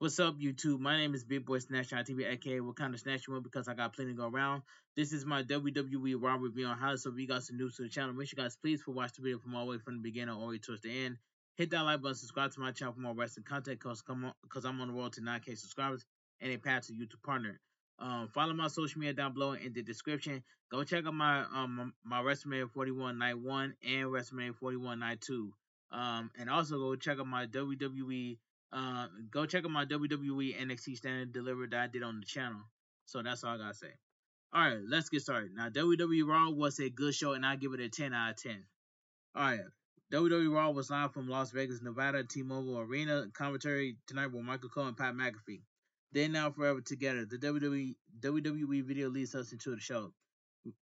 What's up, YouTube? My name is Bigboysnacksjonnytv, aka What Kind of Snatch You Want, because I got plenty to go around. This is my WWE Raw review on how. So if you guys are new to the channel, make sure you guys please watch the video from all the way from the beginning all the way towards the end. Hit that like button, subscribe to my channel for more wrestling content, because I'm on the road to 9K subscribers and a path to YouTube partner. Follow my social media down below in the description. Go check out my WrestleMania 41 Night 1 and WrestleMania 41 Night 2. And also go check out my WWE go check out my WWE NXT Standard Delivery that I did on the channel. So that's all I gotta say. All right, let's get started. Now, WWE Raw was a good show, and I give it a 10 out of 10. All right, WWE Raw was live from Las Vegas, Nevada, T-Mobile Arena. Commentary tonight with Michael Cole and Pat McAfee. Then Now Forever Together. The WWE video leads us into the show.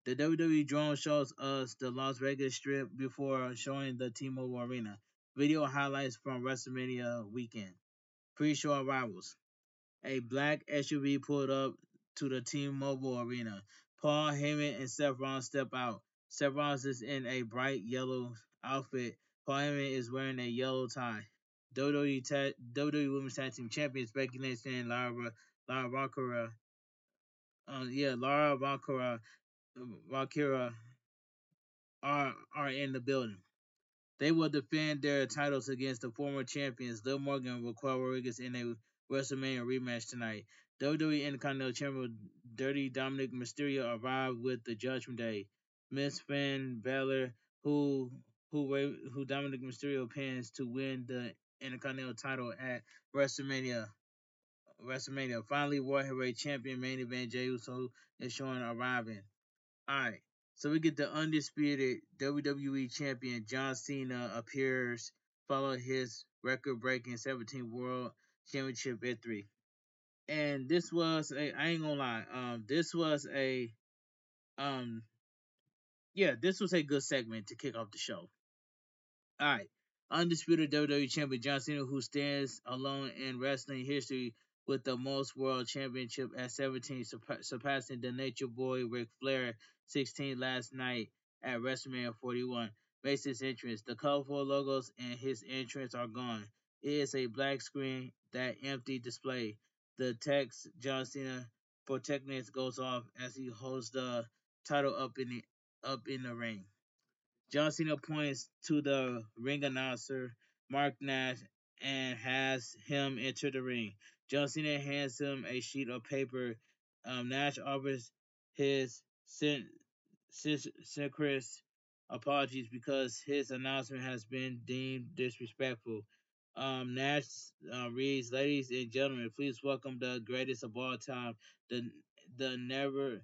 The WWE drone shows us the Las Vegas Strip before showing the T-Mobile Arena. Video highlights from WrestleMania weekend. Pre-show arrivals. A black SUV pulled up to the T-Mobile Arena. Paul Heyman and Seth Rollins step out. Seth Rollins is in a bright yellow outfit. Paul Heyman is wearing a yellow tie. WWE Women's Tag Team Champions Becky Lynch and Lara Valkyria, Lara Valkyria are in the building. They will defend their titles against the former champions Liv Morgan and Raquel Rodriguez in a WrestleMania rematch tonight. WWE Intercontinental Champion Dirty Dominic Mysterio arrived with the Judgment Day. Miss Finn Balor, who Dominic Mysterio pins to win the Intercontinental title at WrestleMania. Finally, World Heavyweight Champion main event Jey Uso is showing arriving. Alright, so we get the undisputed WWE Champion John Cena appears following his record-breaking 17th World Championship victory. And this was I ain't gonna lie, um, this was a good segment to kick off the show. Alright. Undisputed WWE Champion John Cena, who stands alone in wrestling history with the most world championship at 17, surpassing the Nature Boy Ric Flair 16 last night at WrestleMania 41, makes his entrance. The colorful logos and his entrance are gone. It is a black screen, that empty display. The text John Cena protecting goes off as he holds the title up in the ring. John Cena points to the ring announcer, Mark Nash, and has him enter the ring. John Cena hands him a sheet of paper. Nash offers his sincerest apologies because his announcement has been deemed disrespectful. Nash reads, "Ladies and gentlemen, please welcome the greatest of all time, the never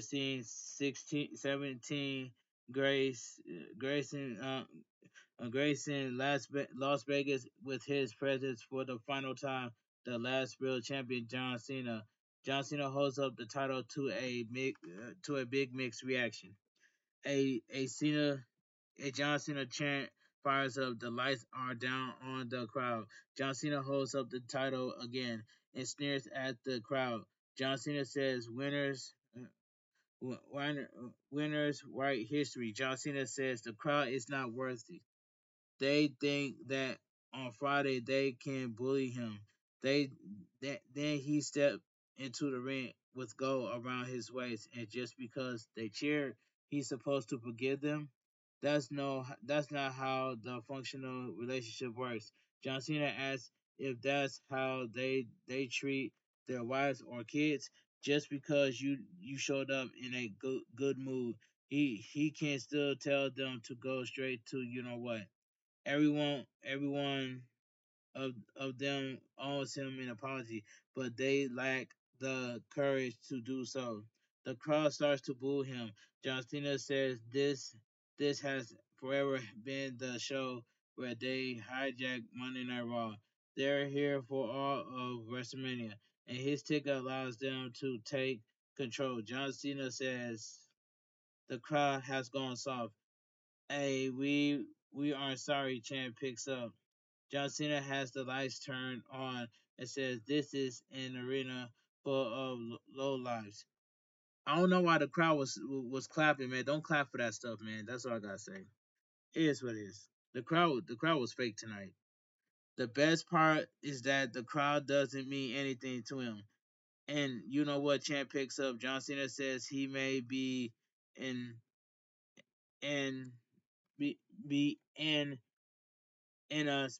seen 17 Grayson Las Vegas with his presence for the final time. The last real champion, John Cena. John Cena holds up the title to a big mixed reaction. A Cena a John Cena chant fires up. The lights are down on the crowd. John Cena holds up the title again and sneers at the crowd. John Cena says, Winners write history. John Cena says the crowd is not worthy. They think that on Friday they can bully him. Then he stepped into the ring with gold around his waist, and just because they cheered, he's supposed to forgive them. That's not how the functional relationship works. John Cena asks if that's how they treat their wives or kids. Just because you showed up in a good mood, he can still tell them to go straight to you know what. Everyone of them owes him an apology, but they lack the courage to do so. The crowd starts to boo him. John Cena says this has forever been the show where they hijack Monday Night Raw. They're here for all of WrestleMania, and his ticket allows them to take control. John Cena says the crowd has gone soft. Hey, we aren't sorry, chant picks up. John Cena has the lights turned on and says, "This is an arena full of low lives." I don't know why the crowd was clapping, man. Don't clap for that stuff, man. That's all I gotta say. It is what it is. The crowd was fake tonight. The best part is that the crowd doesn't mean anything to him. And you know what Champ picks up? John Cena says he may be in and be in us,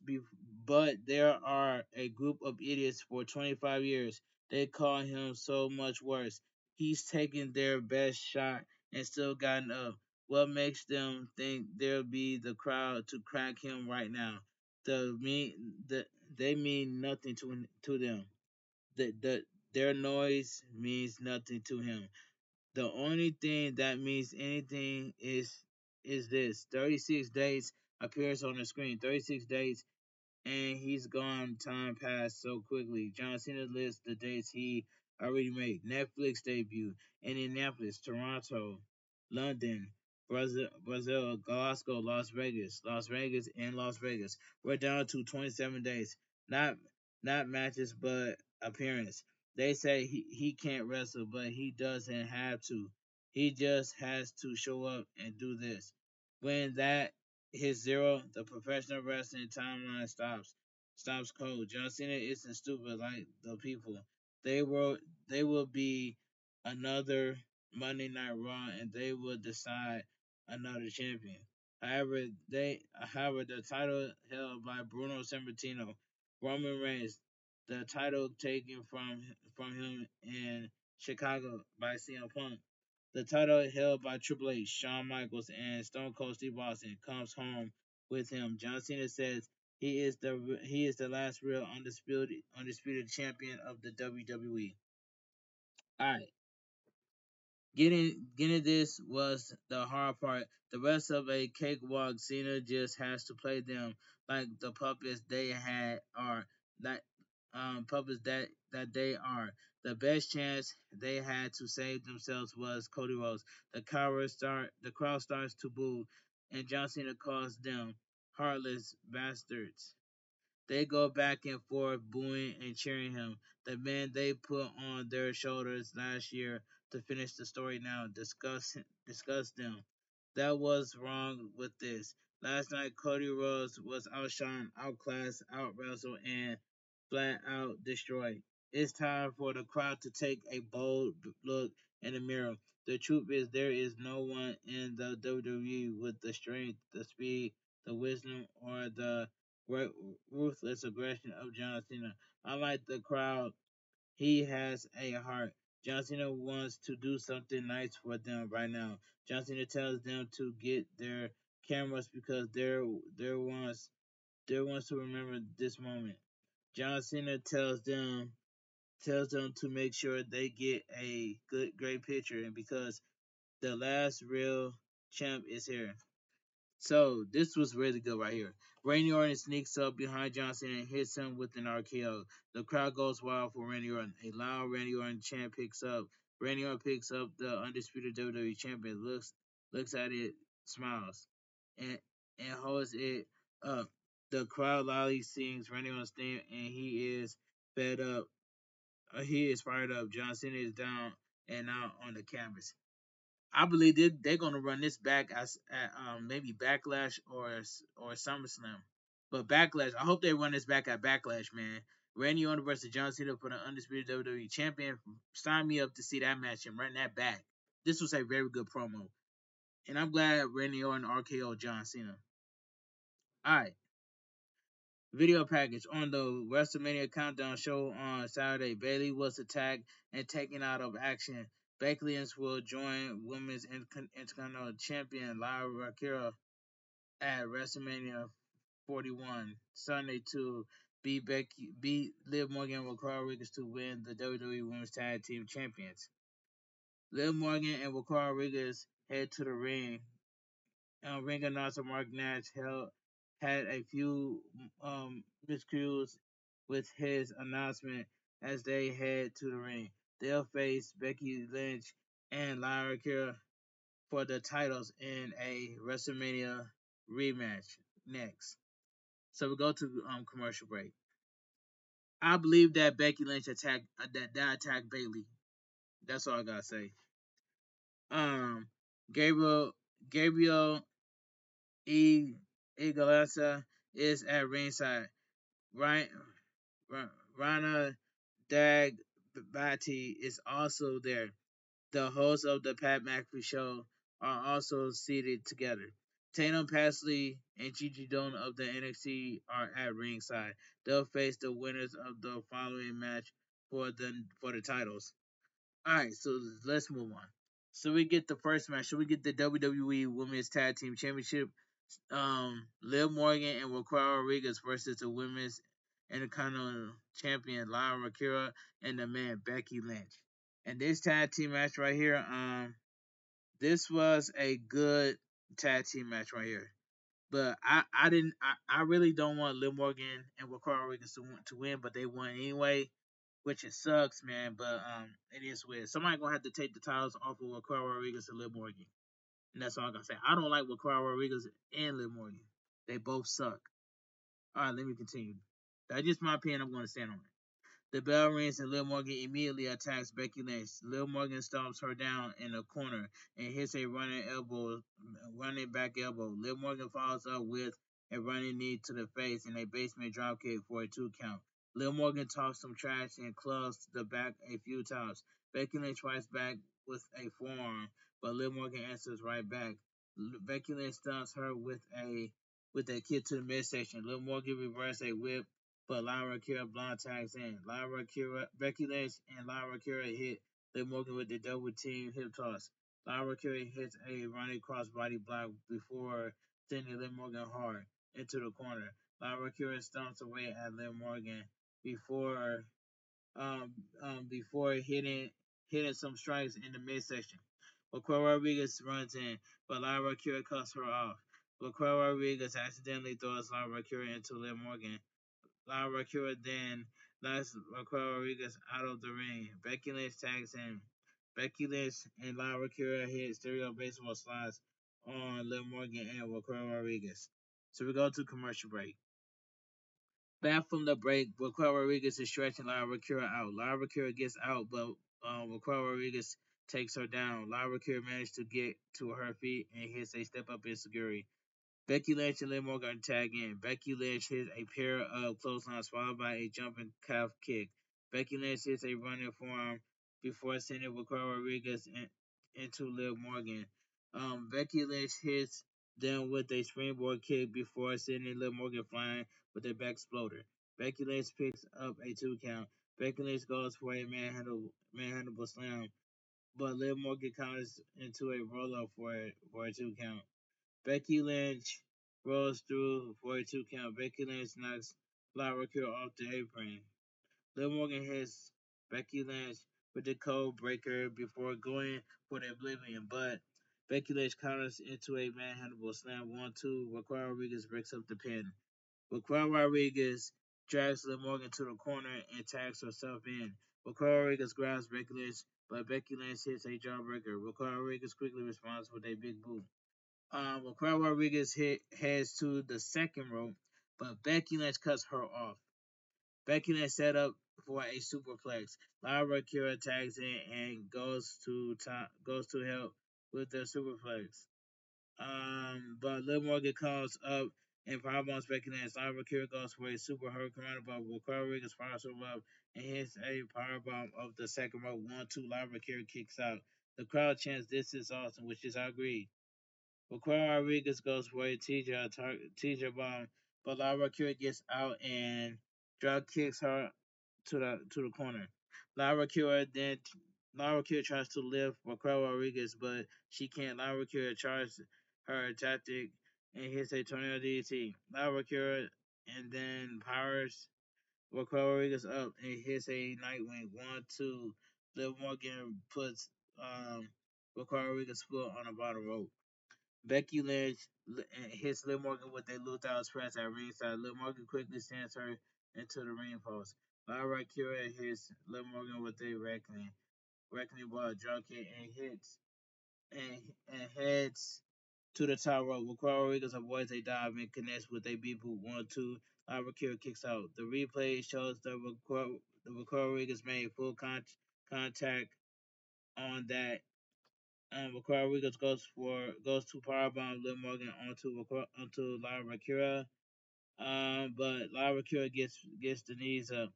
but there are a group of idiots for 25 years. They call him so much worse. He's taken their best shot and still gotten up. What makes them think there'll be the crowd to crack him right now? The they mean nothing to them. The their noise means nothing to him. The only thing that means anything is this: 36 days appears on the screen. 36 days and he's gone. Time passed so quickly. John Cena lists the dates he already made: Netflix debut, Indianapolis, Toronto, London, Brazil, Glasgow, Las Vegas, and Las Vegas. We're down to 27 days. Not not matches, but appearance. They say he can't wrestle, but he doesn't have to. He just has to show up and do this. When that hits zero, the professional wrestling timeline stops cold. John Cena isn't stupid like the people. They will they will be another Monday Night Raw and they will decide another champion. However the title held by Bruno Sammartino, Roman Reigns, the title taken from him in Chicago by CM Punk, the title held by Triple H, Shawn Michaels, and Stone Cold Steve Austin comes home with him. John Cena says he is the last real undisputed champion of the WWE. All right, getting this was the hard part. The rest of a cakewalk. Cena just has to play them like the puppets they had are that puppets that they are. The best chance they had to save themselves was Cody Rhodes. The crowd starts to boo, and John Cena calls them heartless bastards. They go back and forth, booing and cheering him. The men they put on their shoulders last year to finish the story now discuss them. That was wrong with this. Last night, Cody Rhodes was outshined, outclassed, outwrestled, and flat out destroyed. It's time for the crowd to take a bold look in the mirror. The truth is, there is no one in the WWE with the strength, the speed, the wisdom, or the ruthless aggression of John Cena. Unlike the crowd, he has a heart. John Cena wants to do something nice for them right now. John Cena tells them to get their cameras because there wants to remember this moment. John Cena tells them to make sure they get a great picture and because the last real champ is here. So this was really good right here. Randy Orton sneaks up behind Johnson and hits him with an RKO. The crowd goes wild for Randy Orton. A loud Randy Orton chant picks up. Randy Orton picks up the undisputed WWE champion, looks at it, smiles, and and holds it up. The crowd loudly sings Randy Orton's theme, and he is fed up. He is fired up. John Cena is down and out on the canvas. I believe they're going to run this back as at maybe Backlash or SummerSlam. But Backlash, I hope they run this back at Backlash, man. Randy Orton versus John Cena for the undisputed WWE champion. Sign me up to see that match and run that back. This was a very good promo, and I'm glad Randy Orton RKO John Cena. All right, video package on the WrestleMania Countdown show on Saturday. Bayley was attacked and taken out of action. Becky Lynch will join Women's Intercontinental Champion Lyra Valkyria at WrestleMania 41 Sunday to beat Liv Morgan and Raquel Rodriguez to win the WWE Women's Tag Team Champions. Liv Morgan and Raquel Rodriguez head to the ring. Ring announcer Mark Nash had a few miscues with his announcement as they head to the ring. They'll face Becky Lynch and Lyra Kira for the titles in a WrestleMania rematch next. So we go to commercial break. I believe that Becky Lynch attacked Bayley. That's all I gotta say. Um, Gabriel Gabriel E. Iglesias is at ringside. Ryan, Rana Dagbati is also there. The hosts of the Pat McAfee Show are also seated together. Tatum Pasley and Gigi Dolan of the NXT are at ringside. They'll face the winners of the following match for the titles. All right, so let's move on. So we get the first match. So we get the WWE Women's Tag Team Championship. Liv Morgan and Raquel Rodriguez versus the Women's Intercontinental Champion Lyra Akira and the man Becky Lynch. And this tag team match right here, this was a good tag team match right here. But I really don't want Liv Morgan and Raquel Rodriguez to win, but they won anyway, which it sucks, man. But it is weird. Somebody gonna have to take the titles off of Raquel Rodriguez and Liv Morgan, and that's all I gotta say. I don't like Raquel Rodriguez and Liv Morgan. They both suck. All right, let me continue. That's just my opinion. I'm gonna stand on it. The bell rings and Liv Morgan immediately attacks Becky Lynch. Liv Morgan stomps her down in a corner and hits a running back elbow. Liv Morgan follows up with a running knee to the face and a basement dropkick for a 2 count. Liv Morgan talks some trash and clubs the back a few times. Becky Lynch fights back with a forearm, but Liv Morgan answers right back. Becky Lynch stunts her with a kick to the midsection. Liv Morgan reverses a whip but Lyra Kira blind tags in. Lyra Kira, Becky Lynch and Lyra Kira hit Liv Morgan with the double team hip toss. Lyra Kira hits a running crossbody block before sending Liv Morgan hard into the corner. Lyra Kira stomps away at Liv Morgan before before hitting some strikes in the midsection. Raquel Rodriguez runs in, but Lyra Kira cuts her off. Raquel Rodriguez accidentally throws Lyra Kira into Liv Morgan. Lyra Kira then knocks Raquel Rodriguez out of the ring. Becky Lynch tags in. Becky Lynch and Lyra Kira hit stereo baseball slides on Liv Morgan and Raquel Rodriguez. So we go to commercial break. Back from the break, Raquel Rodriguez is stretching Lyra Kira out. Lyra Kira gets out, but Raquel Rodriguez takes her down. Lyra Kira manages to get to her feet and hits a step up in security. Becky Lynch and Liv Morgan tag in. Becky Lynch hits a pair of clotheslines followed by a jumping calf kick. Becky Lynch hits a running forearm before sending Raquel Rodriguez into Liv Morgan. Becky Lynch hits them with a springboard kick before sending Liv Morgan flying with a back exploder. Becky Lynch picks up a 2 count. Becky Lynch goes for a manhandleable slam, but Liv Morgan counters into a roll up for a 2 count. Becky Lynch rolls through for a 2 count. Becky Lynch knocks Lyra Kill off the apron. Liv Morgan hits Becky Lynch with the code breaker before going for the oblivion, but Becky Lynch counters into a manhandleable slam 1-2. Raquel Rodriguez breaks up the pin. Raquel Rodriguez drags Liv Morgan to the corner and tags herself in. Raquel Rodriguez grabs Becky Lynch, but Becky Lynch hits a jawbreaker. Raquel Rodriguez quickly responds with a big boot. Raquel Rodriguez heads to the second rope, but Becky Lynch cuts her off. Becky Lynch set up for a superplex. Lyra Kira tags in and goes to help with the superplex. But Liv Morgan comes up and powerbombs Becky Lynch. Lyra Kira goes for a super hurricane but Raquel Rodriguez fires her up and hits a powerbomb of the second rope. 1-2. Lyra Kira kicks out. The crowd chants, "This is awesome," which is I agree. Raquel Rodriguez goes for a teacher bomb, but Lyra Kira gets out and drop kicks her to the corner. Lyra Kira then Lyra Kira tries to lift Raquel Rodriguez, but she can't. Lyra Kira tries her tactic and hits a tornado DDT. Lyra Kira and then powers Raquel Rodriguez up and hits a Nightwing 1-2. Liv Morgan puts Raquel Rodriguez's foot on the bottom rope. Becky Lynch hits Liv Morgan with a Luther press at ringside. Liv Morgan quickly sends her into the ring post. Lyra Kira hits Liv Morgan with a reckoning ball drop kick and and heads to the top rope. Raquel Rodriguez avoids a dive and connects with a B boot 1-2. Lyra Kira kicks out. The replay shows that Raquel Rodriguez made full contact on that. Raquel Rodriguez goes to powerbomb Liv Morgan onto Lyra Kira. But Lyra Kira gets the knees up.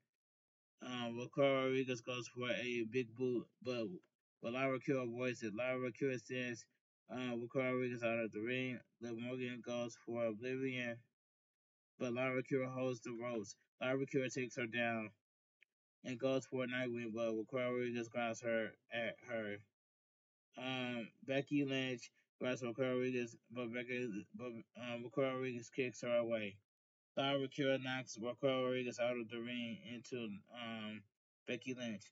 Ricardo Rodriguez goes for a big boot, but Lyra Kira avoids it. Lyra Kira sends Ricardo Rodriguez out of the ring. Liv Morgan goes for Oblivion, but Lyra Kira holds the ropes. Lyra Kira takes her down and goes for a Nightwing, but Ricardo Rodriguez grabs her at her. Becky Lynch grabs Ricardo Rodriguez, but Ricardo Rodriguez kicks her away. Lyra Kira knocks Raquel Rodriguez out of the ring into Becky Lynch.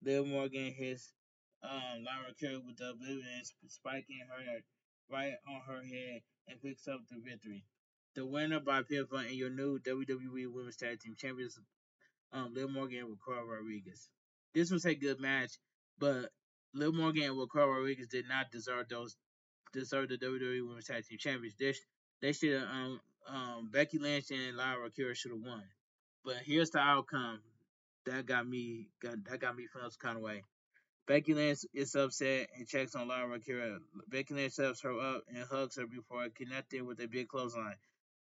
Liv Morgan hits Lyra Kira with the Oblivion, spiking her right on her head and picks up the victory. The winner by pinfall and your new WWE Women's Tag Team Champions, Liv Morgan and Raquel Rodriguez. This was a good match, but Liv Morgan and Raquel Rodriguez did not deserve the WWE Women's Tag Team Champions. They should have Becky Lynch and Lyra Kira should have won. But here's the outcome. That got me feeling some kind of way. Becky Lynch is upset and checks on Lyra Kira. Becky Lynch steps her up and hugs her before connecting with a big clothesline.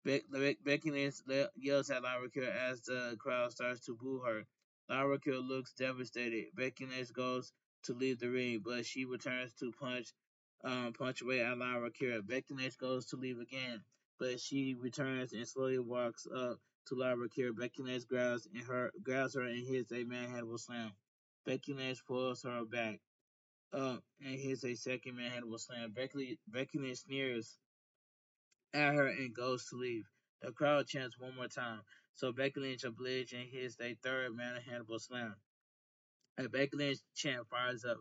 Becky Lynch yells at Lyra Kira as the crowd starts to boo her. Lyra Kira looks devastated. Becky Lynch goes to leave the ring, but she returns to punch away at Lyra Kira. Becky Lynch goes to leave again, but she returns and slowly walks up to Lyra Kira. Becky Lynch grabs her and hits a manhandle slam. Becky Lynch pulls her back up and hits a second manhandle slam. Becky Lynch sneers at her and goes to leave. The crowd chants one more time, so Becky Lynch obliges and hits a third manhandle slam. A Becky Lynch chant fires up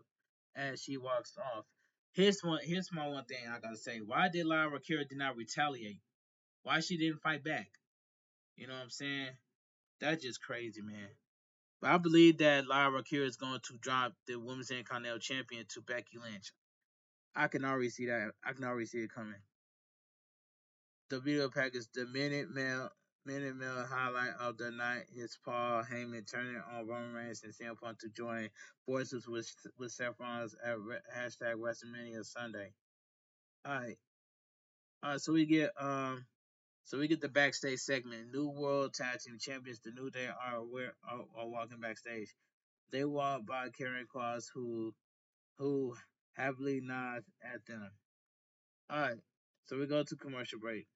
as she walks off. Here's my one thing I gotta say. Why did Lyra Kira did not retaliate? Why she didn't fight back? You know what I'm saying? That's just crazy, man. But I believe that Lyra Kira is going to drop the Women's Intercontinental Champion to Becky Lynch. I can already see that. I can already see it coming. The video package, the Minute Mail highlight of the night is Paul Heyman turning on Roman Reigns and CM Punk to join forces with Seth Rollins at hashtag Wrestlemania Sunday. Alright. Alright, so we get the backstage segment. New World Tag Team Champions, the New Day are walking backstage. They walk by carrying cars who happily nod at them. Alright, so we go to commercial break.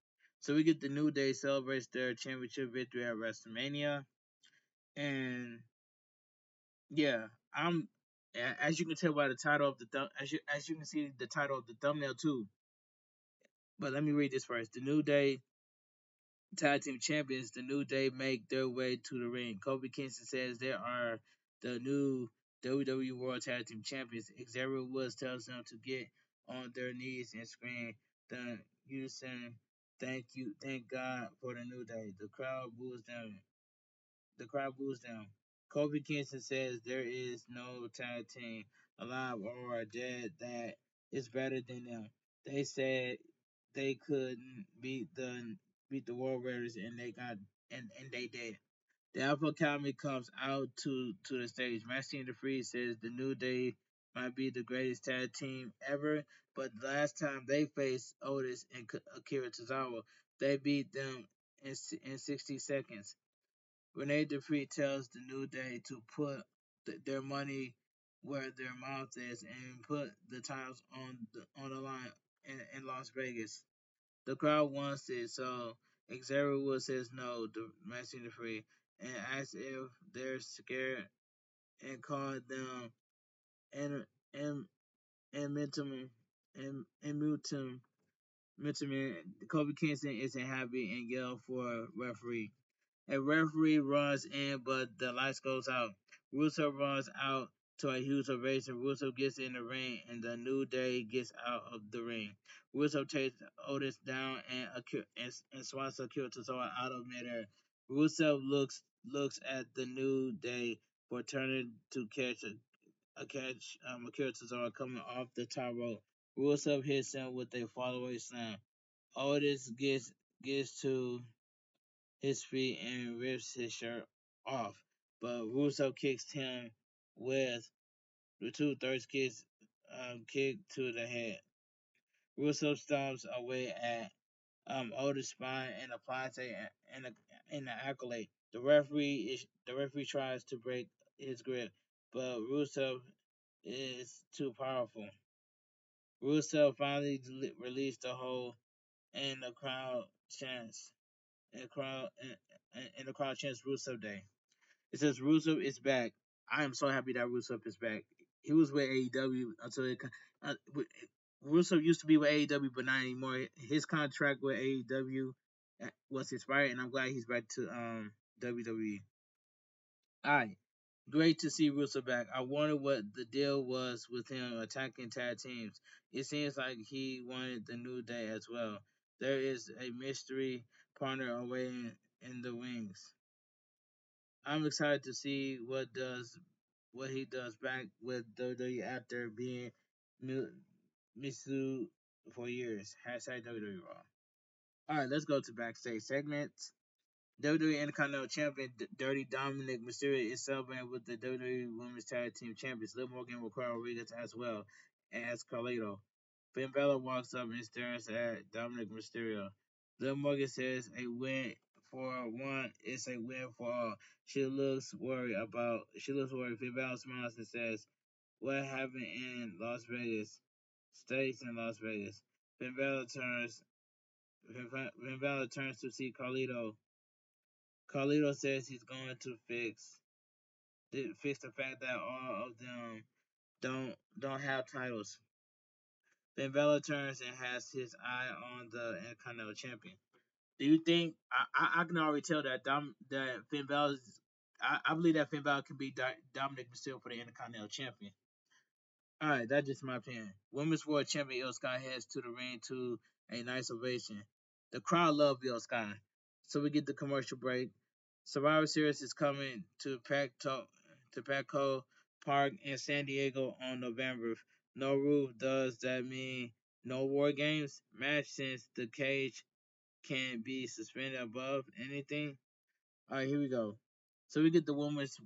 So we get the New Day celebrates their championship victory at WrestleMania, and yeah, I'm as you can tell by the title of as you can see the title of the thumbnail too. But let me read this first. The New Day Tag Team Champions, the New Day make their way to the ring. Kofi Kingston says they are the new WWE World Tag Team Champions. Xavier Woods tells them to get on their knees and scream the unison, thank God for the New Day. The crowd boos them. Kofi Kingston says there is no tag team alive or dead that is better than them. They said they couldn't beat the War Raiders and they did. The Alpha Academy comes out to the stage. Maxine DeFreeze says the New Day might be the greatest tag team ever, but the last time they faced Otis and Akira Tozawa, they beat them in 60 seconds. Renee Dupree tells the New Day to put their money where their mouth is and put the titles on the line in Las Vegas. The crowd wants it, so Xavier Woods says no to Maxine Dupree and asks if they're scared and called them and and and mentum and mutum. Kobe Kingston isn't happy and yells for referee. A referee runs in, but the lights goes out. Rusev runs out to a huge ovation. Rusev gets in the ring, and the New Day gets out of the ring. Rusev takes Otis down and swats Akira Tozawa out of midair. Rusev looks at the New Day for turning to catch Akira Tozawa coming off the top rope. Rusev hits him with a fallaway slam. Otis gets to his feet and rips his shirt off, but Russo kicks him with the 2/3 kick to the head. Russo stomps away older spine and applies an accolade. The referee tries to break his grip, but Rusev is too powerful. Rusev finally released the hold, and the crowd chants. And the crowd chants Rusev Day. It says Rusev is back. I am so happy that Rusev is back. He was with AEW until Rusev used to be with AEW, but not anymore. His contract with AEW was expired, and I'm glad he's back to WWE. All right, great to see Rusev back. I wonder what the deal was with him attacking tag teams. It seems like he wanted the New Day as well. There is a mystery partner awaiting in the wings. I'm excited to see what he does back with WWE after being Mitsu for years. Hashtag WWE Raw. All right, let's go to backstage segments. WWE Intercontinental Champion Dirty Dominic Mysterio is celebrating with the WWE Women's Tag Team Champions Liv Morgan with Carl Rodriguez as well as Carlito. Finn Balor walks up and stares at Dominic Mysterio. Liv Morgan says a win for one is a win for all. She looks worried. Finn Balor smiles and says, "What happened in Las Vegas? Stays in Las Vegas." Finn Balor turns. Finn Balor turns to see Carlito. Carlito says he's going to fix the fact that all of them don't have titles. Finn Balor turns and has his eye on the Intercontinental Champion. Do you think I can already tell that that Finn Balor I believe that Finn Balor can be Dominic Mysterio for the Intercontinental Champion. All right, that's just my opinion. Women's World Champion Io Sky heads to the ring to a nice ovation. The crowd love Io Sky, so we get the commercial break. Survivor Series is coming to Petco Park in San Diego on November. No roof. Does that mean no War Games match since the cage can be suspended above anything? All right, here we go. So we get the Women's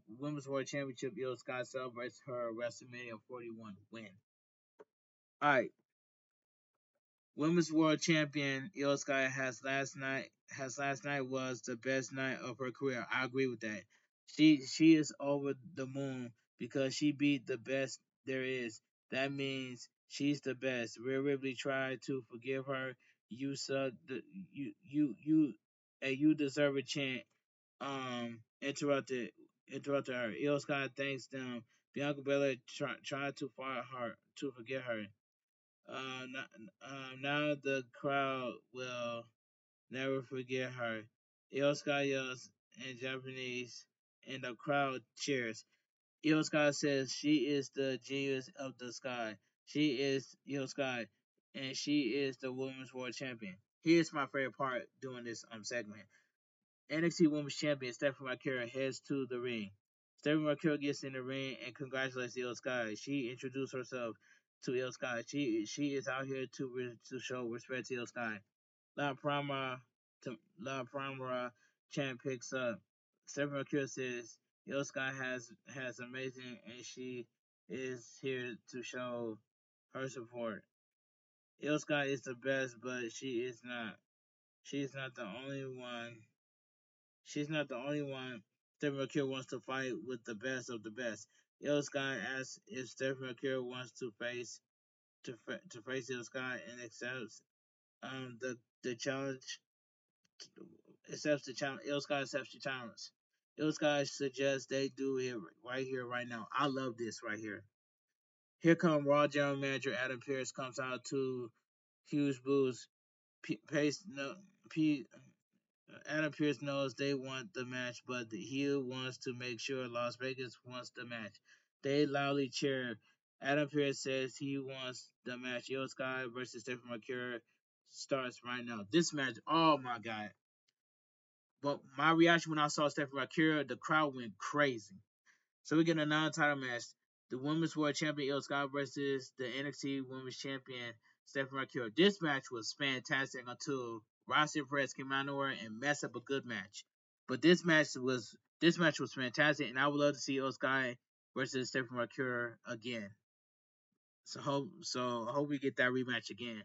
World Championship. Io Sky celebrates her WrestleMania 41 win. All right, Women's World Champion Io Sky has last night was the best night of her career. I agree with that. She is over the moon because she beat the best there is. That means she's the best. Rhea Ripley tried to forgive her. You suck. You deserve a chant. Interrupted her. Io Sky thanks them. Bianca Belair tried to fight her to forget her. Now the crowd will never forget her. Ioska yells in Japanese, and the crowd cheers. Ioska says she is the genius of the sky. She is Ioska, and she is the Women's World Champion. Here's my favorite part during this segment. NXT Women's Champion Stephanie McCarroll heads to the ring. Stephanie McCarroll gets in the ring and congratulates Io Sky. She introduced herself to Io Sky. She is out here to show respect to Io Sky. La Prama La Prama chant picks up. Stephanie McCarroll says Io Sky has amazing and she is here to show her support. Io Sky is the best, but she is not. She is not the only one. She's not the only one. Stephanie McCure wants to fight with the best of the best. Io Sky asks if Stephanie McCure wants to face Io Sky and accepts the challenge. Accepts the challenge. Io Sky accepts the challenge. Io Sky suggests they do it right here, right now. I love this right here. Here come Raw General Manager Adam Pearce comes out to huge boost. Pace no P Adam Pearce knows they want the match, but he wants to make sure Las Vegas wants the match. They loudly cheer. Adam Pearce says he wants the match. Io Sky versus Stephanie McCure starts right now. This match, oh my god. But my reaction when I saw Stephanie McCure, the crowd went crazy. So we get a non-title match. The Women's World Champion Io Sky versus the NXT Women's Champion Stephanie McCure. This match was fantastic until Rousey Perez came out of nowhere and messed up a good match. But this match was fantastic, and I would love to see Io Sky versus Stephanie McCure again. So hope we get that rematch again.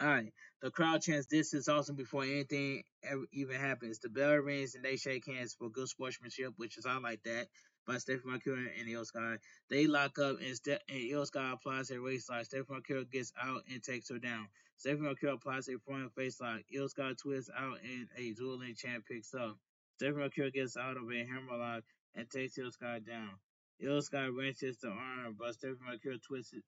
Alright, the crowd chants this is awesome before anything ever even happens. The bell rings and they shake hands for good sportsmanship, which is I like that. By Stephen Mercury and Io Sky. They lock up and Io Sky applies a waist lock. Stephen Mercury gets out and takes her down. Stephen Mercury applies a front face lock. Io Sky twists out and a dueling chant picks up. Stephen Mercury gets out of a hammerlock and takes Io Sky down. Io Sky wrenches the arm, but Stephen Mercury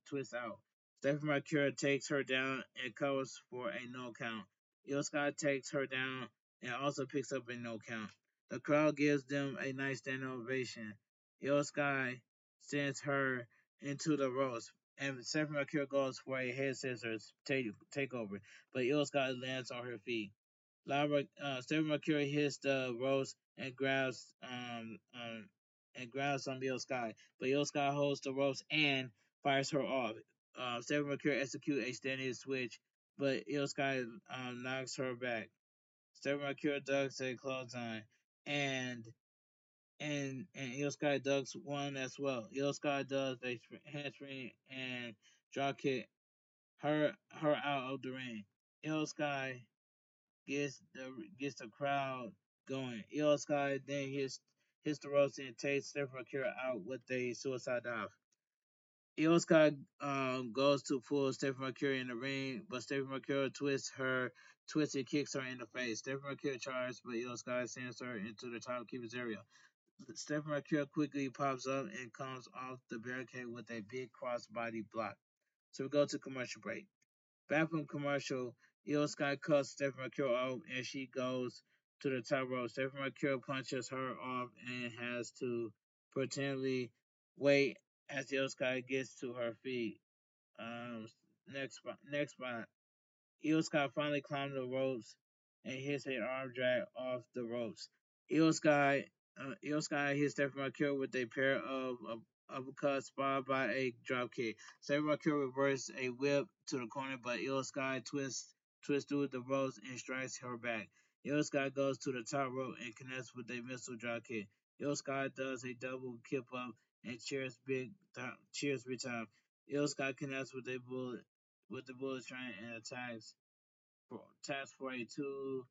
twists out. Stephen Mercury takes her down and covers for a no count. Io Sky takes her down and also picks up a no count. The crowd gives them a nice standing ovation. Io Sky sends her into the ropes, and Stephen Mercury goes for a head scissors takeover, but Io Sky lands on her feet. Stephen Mercury hits the ropes and grabs on Io Sky, but Io Sky holds the ropes and fires her off. Stephen Mercury executes a standing switch, but Io Sky knocks her back. Stephen Mercury ducks a clothesline, and and Io Sky ducks one as well. Io Sky does a handspring and drop kick her out of the ring. Io Sky gets the crowd going. Io Sky then hits the ropes and takes Stephen Mercury out with a suicide dive. Io Sky goes to pull Stephen Mercury in the ring, but Stephen Mercury twists and kicks her in the face. Stephen Mercury charges, but Io Sky sends her into the timekeeper's area. Stephen Mercury quickly pops up and comes off the barricade with a big crossbody block. So we go to commercial break. Back from commercial, Io Sky cuts Stephen Mercury off and she goes to the top rope. Stephen Mercury punches her off and has to pretendly wait as Io Sky gets to her feet. Next spot. Io Sky finally climbs the ropes and hits an arm drag off the ropes. Io Sky hits Stephen Mercury with a pair of uppercuts followed by a drop kick. Stephen Mercury reverses a whip to the corner, but Io Sky twists through the ropes and strikes her back. Io Sky goes to the top rope and connects with a missile drop kick. Io Sky does a double kip up and cheers big time. Io Sky connects with the bullet train and attacks for a two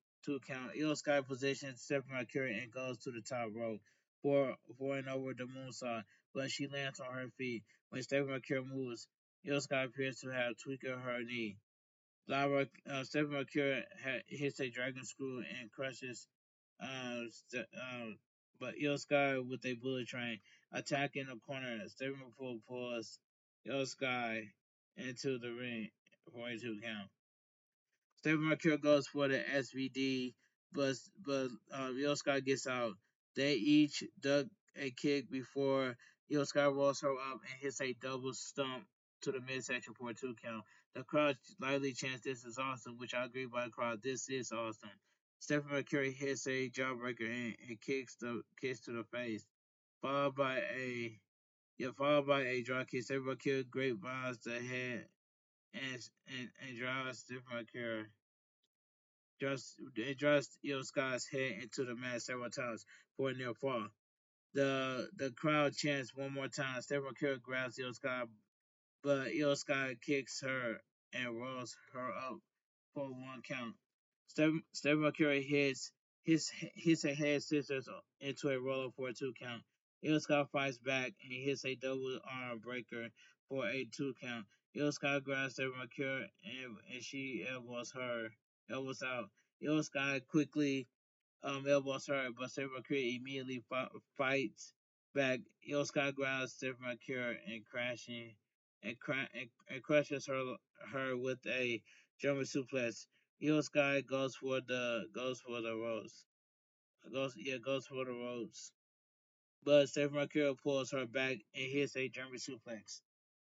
count. Io Sky positions Stephen Mercury and goes to the top rope for and over the moonsault, but she lands on her feet. When Stephen Mercury moves, Io Sky appears to have tweaked her knee. Stephen Mercury hits a dragon screw and crushes but Io Sky with a bullet train attacking the corner. Stephen Mercury pulls Io Sky into the ring for a two count. Stephen Mercury goes for the SVD, but Io Sky gets out. They each duck a kick before Io Sky rolls her up and hits a double stump to the midsection for a two count. The crowd lightly chants "This is awesome," which I agree by the crowd. This is awesome. Stephen Mercury hits a jawbreaker and kicks to the face, followed by a drop kick. Stephen Mercury grapevines the head and drives Stephen Mercury it Io Sky's head into the mat several times for a near fall. The crowd chants one more time. Stephen Mercury grabs Io Sky, but Io Sky kicks her and rolls her up for one count. Stephen Mercury hits a head scissors into a roller for a two count. Io Sky fights back and hits a double arm breaker for a two count. Io Sky grabs Stephen Mercury and she elbows out. Io Sky quickly elbows her, but Stephen Mercury immediately fights back. Io Sky grabs Stephen Mercury and crushes her with a German suplex. Io Sky goes for the ropes. Goes for the ropes. But Stephen Mercury pulls her back and hits a German suplex.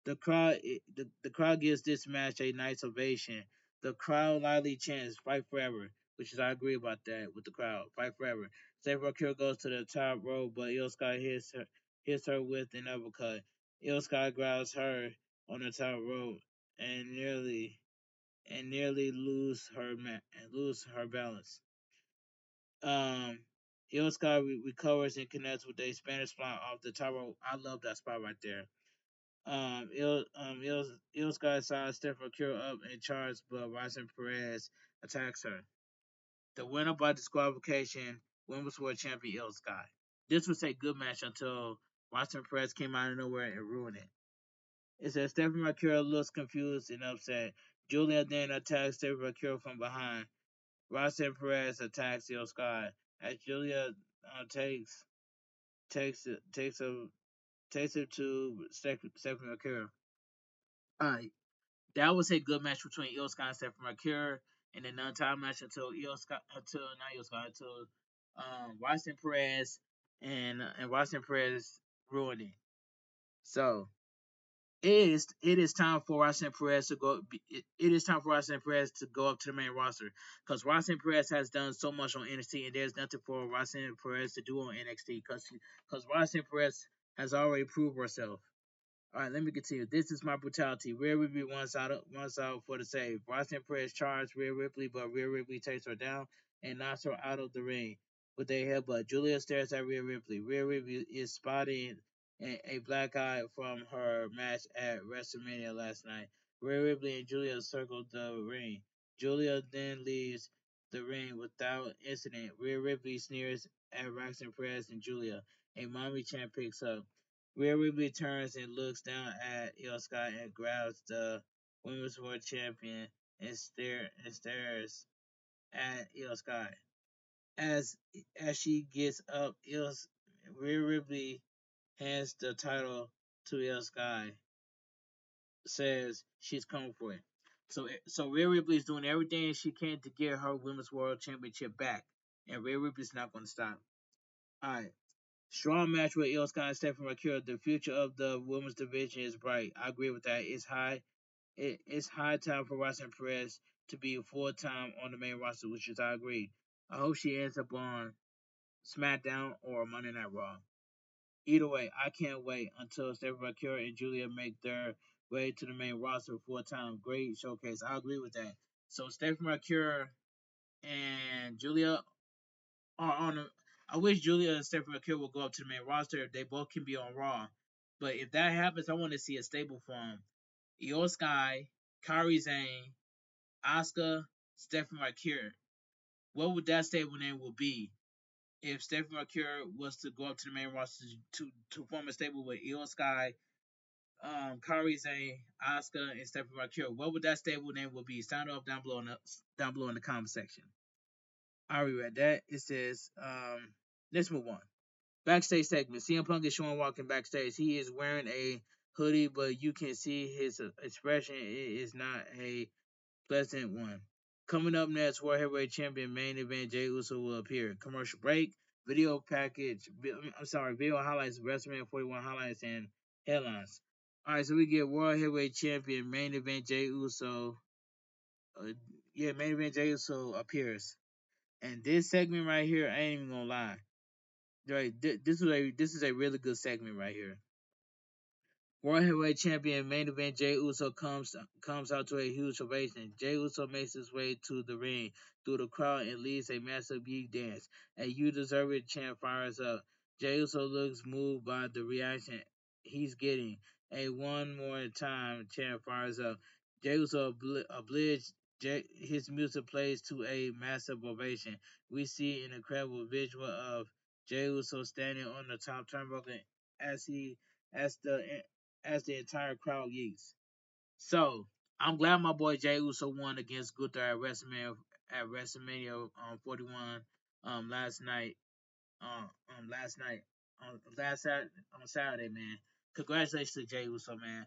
The crowd gives this match a nice ovation. The crowd loudly chants "Fight Forever," which is I agree about that with the crowd. Fight forever. Stephen Mercury goes to the top rope, but Io Sky hits her with an uppercut. Io Sky grabs her on the top rope and nearly lose her balance. Um, Io Sky recovers and connects with a Spanish fly off the top rope. I love that spot right there. Il Sky saw Stephanie Cure up and charged, but Roxanne Perez attacks her. The winner by disqualification, Women's World Champion Il Sky. This was a good match until Roxanne Perez came out of nowhere and ruined it. It says Stephanie Mercure looks confused and upset. Julia then attacks Stephanie Mercure from behind. Roxanne Perez attacks Il Sky as Julia takes it takes it to Stephanie Mercure. Alright, that was a good match between Il Sky and Stephanie Mercure, and a non-title match until Roxanne Perez and Roxanne Perez ruined it. So it is time for Roxanne Perez to go. It is time for Roxanne Perez to go up to the main roster because Roxanne Perez has done so much on NXT, and there's nothing for Roxanne Perez to do on NXT because Roxanne Perez has already proved herself. All right, let me continue. This is my brutality. Rhea Ripley runs out for the save. Roxanne Perez charges Rhea Ripley, but Rhea Ripley takes her down and knocks her out of the ring with a headbutt. Julia stares at Rhea Ripley. Rhea Ripley is spotting a black eye from her match at WrestleMania last night. Rhea Ripley and Julia circled the ring. Julia then leaves the ring without incident. Rhea Ripley sneers at Roxanne Perez and Julia. A mommy chant picks up. Rhea Ripley turns and looks down at Io Sky and grabs the Women's World Champion and stares at Io Sky. As as she gets up, Rhea Ripley hands the title to Io Sky, says she's coming for it. So Rhea Ripley is doing everything she can to get her Women's World Championship back, and Rhea Ripley's not going to stop. All right. Strong match with Io Sky and Stephanie Mercure. The future of the women's division is bright. I agree with that. It's high time for Roxanne Perez to be full time on the main roster, which is I agree. I hope she ends up on SmackDown or Monday Night Raw. Either way, I can't wait until Stephanie Mercure and Julia make their way to the main roster full time. Great showcase. I agree with that. So Stephanie Mercure and Julia are on the. I wish Julia and Stephanie McKill will go up to the main roster. They both can be on Raw. But if that happens, I want to see a stable from Io Sky, Kairi Sane, Asuka, Stephanie McCure. What would that stable name will be if Stephanie McCure was to go up to the main roster to form a stable with Io Sky, Kairi Sane, Asuka, and Stephanie McCure? What would that stable name will be? Sound off down below in the comment section. I already read that. It says, let's move on. Backstage segment. CM Punk is shown walking backstage. He is wearing a hoodie, but you can see his expression is not a pleasant one. Coming up next, World Heavyweight Champion main event Jey Uso will appear. Commercial break, video package. Video highlights, WrestleMania 41 highlights and headlines. All right, so we get World Heavyweight Champion main event Jey Uso. Main event Jey Uso appears. And this segment right here, I ain't even gonna lie. Right, this is a really good segment right here. World Heavyweight Champion main event Jey Uso comes out to a huge ovation. Jey Uso makes his way to the ring through the crowd and leads a massive yeet dance. A "You Deserve It" chant fires up. Jey Uso looks moved by the reaction he's getting. A "One More Time" chant fires up. Jey Uso obliged. His music plays to a massive ovation. We see an incredible visual of Jey Uso standing on the top turnbuckle as he as the as the entire crowd yeets. So I'm glad my boy Jey Uso won against Gunther at WrestleMania 41 last night last night on Saturday, man. Congratulations to Jey Uso, man.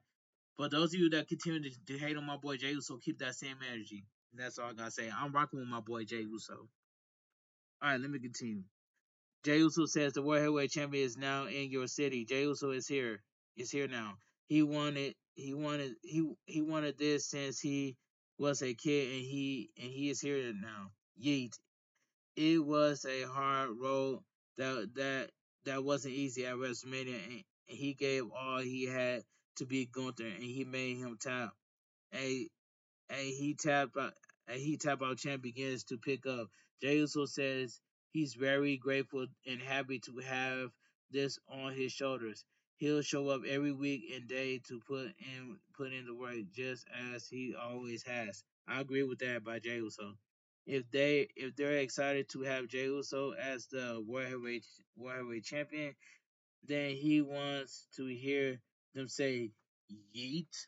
For those of you that continue to hate on my boy Jey Uso, keep that same energy. That's all I gotta say. I'm rocking with my boy Jey Uso. All right, let me continue. Jey Uso says the World Heavyweight Champion is now in your city. Jey Uso is here. Is here now. He wanted this since he was a kid, and he is here now. Yeet. It was a hard road that wasn't easy at WrestleMania, and he gave all he had to be Gunther, and he made him tap. A he tap out champ begins to pick up. Jey Uso says he's very grateful and happy to have this on his shoulders. He'll show up every week and day to put in the work just as he always has. I agree with that by Jey Uso. If they're excited to have Jey Uso as the World Heavyweight Champion, then he wants to hear them say yeet.